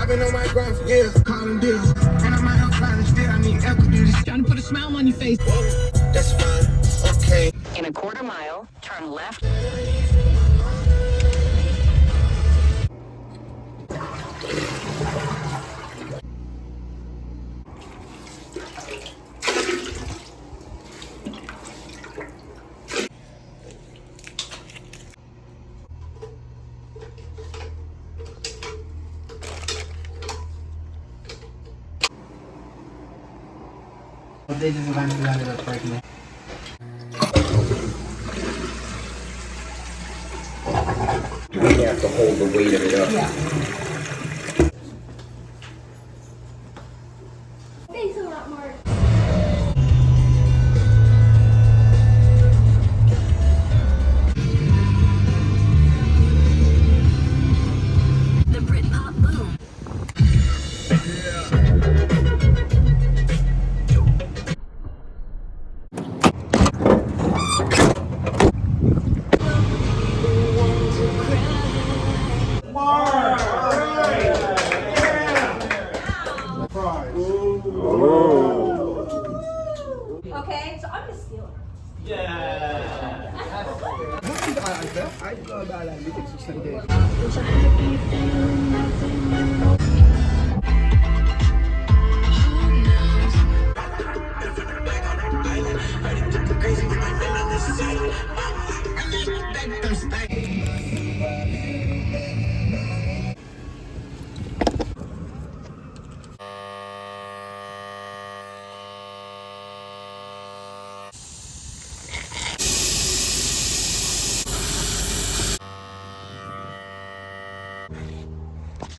been on my grind for years, calling deals. And I'm out here trying to steal, I need equity. Trying to put a smile on your face. That's fine, okay. In a quarter mile, turn left. They just want to run it up right now. We have to hold the weight of it up. Yeah.